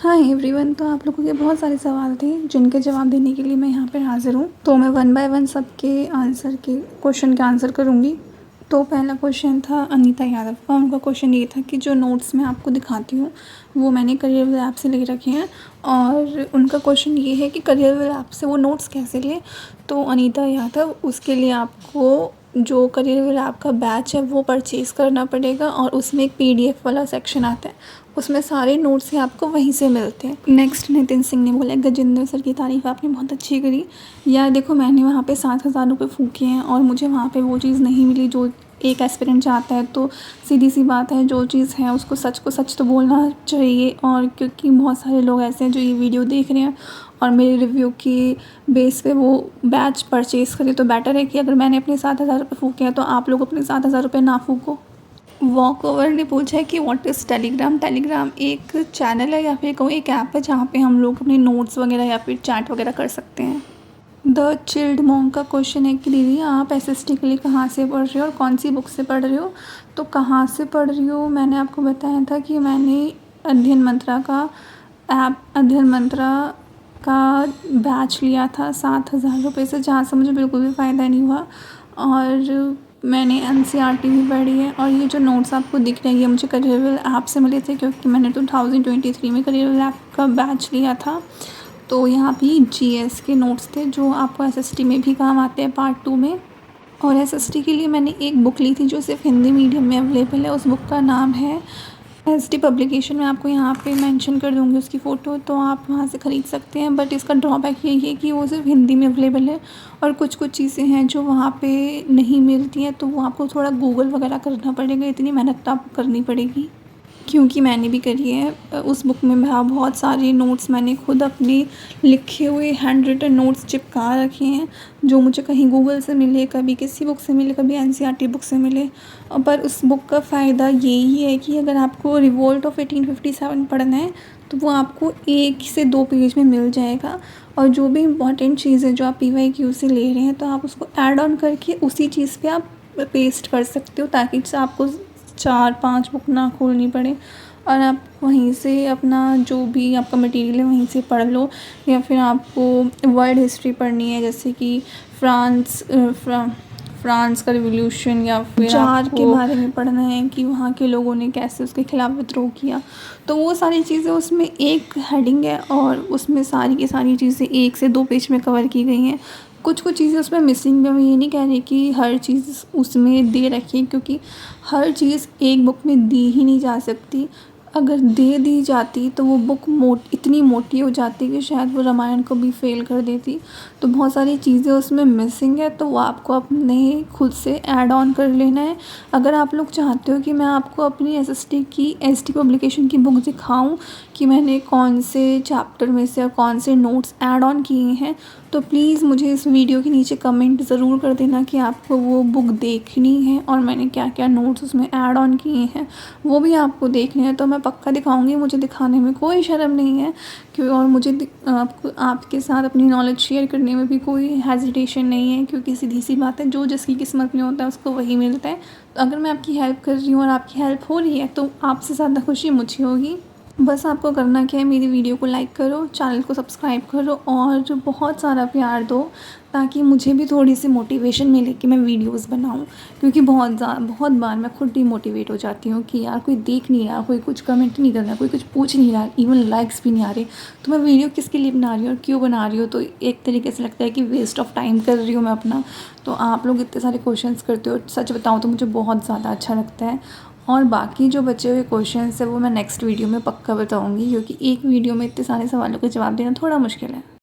Hi everyone. तो आप लोगों के बहुत सारे सवाल थे जिनके जवाब देने के लिए मैं यहाँ पर हाज़िर हूँ। तो मैं वन बाय वन सबके क्वेश्चन के आंसर करूँगी। तो पहला क्वेश्चन था अनीता यादव का। उनका क्वेश्चन ये था कि जो नोट्स मैं आपको दिखाती हूँ वो मैंने करियर ऐप से ले रखे हैं, और उनका क्वेश्चन ये है कि करियर ऐप से वो नोट्स कैसे लें। तो अनीता यादव, उसके लिए आपको जो करियर ऐप का बैच है वो परचेज़ करना पड़ेगा, और उसमें एक PDF वाला सेक्शन आता है, उसमें सारे नोट्स ही आपको वहीं से मिलते हैं। नेक्स्ट नितिन सिंह ने बोला गजेंद्र सर की तारीफ़ आपने बहुत अच्छी करी। यार देखो, मैंने वहाँ पे 7,000 रुपये फूके हैं और मुझे वहाँ पे वो चीज़ नहीं मिली जो एक एस्पिरेंट चाहता है। तो सीधी सी बात है, जो चीज़ है उसको सच को सच तो बोलना चाहिए। और क्योंकि बहुत सारे लोग ऐसे हैं जो ये वीडियो देख रहे हैं और मेरे रिव्यू की बेस पे वो बैच परचेज़ करें, तो बेटर है कि अगर मैंने अपने 7,000 रुपये फूके हैं तो आप लोग अपने 7,000 रुपये ना फूको। वॉकओवर ने पूछा है कि व्हाट इज़ टेलीग्राम। टेलीग्राम एक चैनल है या फिर कहूँ एक ऐप है जहाँ पे हम लोग अपने नोट्स वगैरह या फिर चैट वगैरह कर सकते हैं। द चिल्ड मॉन्क का क्वेश्चन है कि दीदी आप SST के लिए कहाँ से पढ़ रहे हो और कौन सी बुक से पढ़ रहे हो। तो कहाँ से पढ़ रही हो, मैंने आपको बताया था कि मैंने अध्ययन मंत्रा का बैच लिया था 7,000 रुपये से, जहाँ से मुझे बिल्कुल भी फ़ायदा नहीं हुआ। और मैंने NCERT भी पढ़ी है, और ये जो नोट्स आपको दिख रहे हैं ये मुझे करियर ऐप से मिले थे, क्योंकि मैंने 2023 में करियर ऐप का बैच लिया था। तो यहाँ भी GS के नोट्स थे जो आपको SST में भी काम आते हैं पार्ट 2 में। और SST के लिए मैंने एक बुक ली थी जो सिर्फ हिंदी मीडियम में अवेलेबल है। उस बुक का नाम है ST पब्लिकेशन। मैं आपको यहाँ पे मेंशन कर दूँगी उसकी फ़ोटो, तो आप वहाँ से ख़रीद सकते हैं। बट इसका ड्रॉबैक यही है कि वो सिर्फ हिंदी में अवेलेबल है, और कुछ चीज़ें हैं जो वहाँ पे नहीं मिलती हैं, तो वो आपको थोड़ा गूगल वगैरह करना पड़ेगा। इतनी मेहनत तो आपको करनी पड़ेगी, क्योंकि मैंने भी करी है। उस बुक में बहुत सारे नोट्स मैंने खुद अपने लिखे हुए हैंड रिटन नोट्स चिपका रखे हैं, जो मुझे कहीं गूगल से मिले, कभी किसी बुक से मिले, कभी NCERT बुक से मिले। पर उस बुक का फ़ायदा यही है कि अगर आपको रिवोल्ट ऑफ 1857 पढ़ना है तो वो आपको 1 से 2 पेज में मिल जाएगा। और जो भी इम्पॉर्टेंट चीज़ है जो आप PYQ से ले रहे हैं, तो आप उसको ऐड ऑन करके उसी चीज़ पे आप पेस्ट कर सकते हो, ताकि आपको 4-5 बुक ना खोलनी पड़े, और आप वहीं से अपना जो भी आपका मटेरियल है वहीं से पढ़ लो। या फिर आपको वर्ल्ड हिस्ट्री पढ़नी है, जैसे कि फ्रांस का रिवॉल्यूशन, या फिर जार के बारे में पढ़ना है कि वहाँ के लोगों ने कैसे उसके खिलाफ विद्रोह किया, तो वो सारी चीज़ें उसमें एक हेडिंग है, और उसमें सारी की सारी चीज़ें 1 से 2 पेज में कवर की गई हैं। कुछ चीज़ें उसमें मिसिंग है। मैं ये नहीं कह रही कि हर चीज़ उसमें दे रखी है, क्योंकि हर चीज़ एक बुक में दी ही नहीं जा सकती। अगर दे दी जाती तो वो बुक इतनी मोटी हो जाती कि शायद वो रामायण को भी फेल कर देती। तो बहुत सारी चीज़ें उसमें मिसिंग है, तो वो आपको अपने खुद से ऐड ऑन कर लेना है। अगर आप लोग चाहते हो कि मैं आपको अपनी ST पब्लिकेशन की बुक दिखाऊं कि मैंने कौन से चैप्टर में से और कौन से नोट्स ऐड ऑन किए हैं, तो प्लीज़ मुझे इस वीडियो के नीचे कमेंट ज़रूर कर देना कि आपको वो बुक देखनी है और मैंने क्या क्या नोट्स उसमें ऐड ऑन किए हैं वो भी आपको देखने हैं। तो मैं पक्का दिखाऊंगी, मुझे दिखाने में कोई शर्म नहीं है, और मुझे आपके साथ अपनी नॉलेज शेयर करने में भी कोई हेजिटेशन नहीं है, क्योंकि सीधी सी बात है, जो जिसकी किस्मत में होता है उसको वही मिलता है। तो अगर मैं आपकी हेल्प कर रही हूँ और आपकी हेल्प हो रही है तो आपसे ज़्यादा खुशी मुझे होगी। बस आपको करना क्या है, मेरी वीडियो को लाइक करो, चैनल को सब्सक्राइब करो, और जो बहुत सारा प्यार दो, ताकि मुझे भी थोड़ी सी मोटिवेशन मिले कि मैं वीडियोस बनाऊं। क्योंकि बहुत बार मैं खुद डिमोटिवेट हो जाती हूँ कि यार कोई देख नहीं रहा, कोई कुछ कमेंट नहीं कर रहा, कोई कुछ पूछ नहीं रहा, इवन लाइक्स भी नहीं आ रहे, तो मैं वीडियो किसके लिए बना रही हूँ और क्यों बना रही हूँ। तो एक तरीके से लगता है कि वेस्ट ऑफ टाइम कर रही हूँ मैं अपना। तो आप लोग इतने सारे क्वेश्चंस करते हो, सच बताऊँ तो मुझे बहुत ज़्यादा अच्छा लगता है। और बाकी जो बचे हुए क्वेश्चंस है वो मैं नेक्स्ट वीडियो में पक्का बताऊंगी, क्योंकि एक वीडियो में इतने सारे सवालों के जवाब देना थोड़ा मुश्किल है।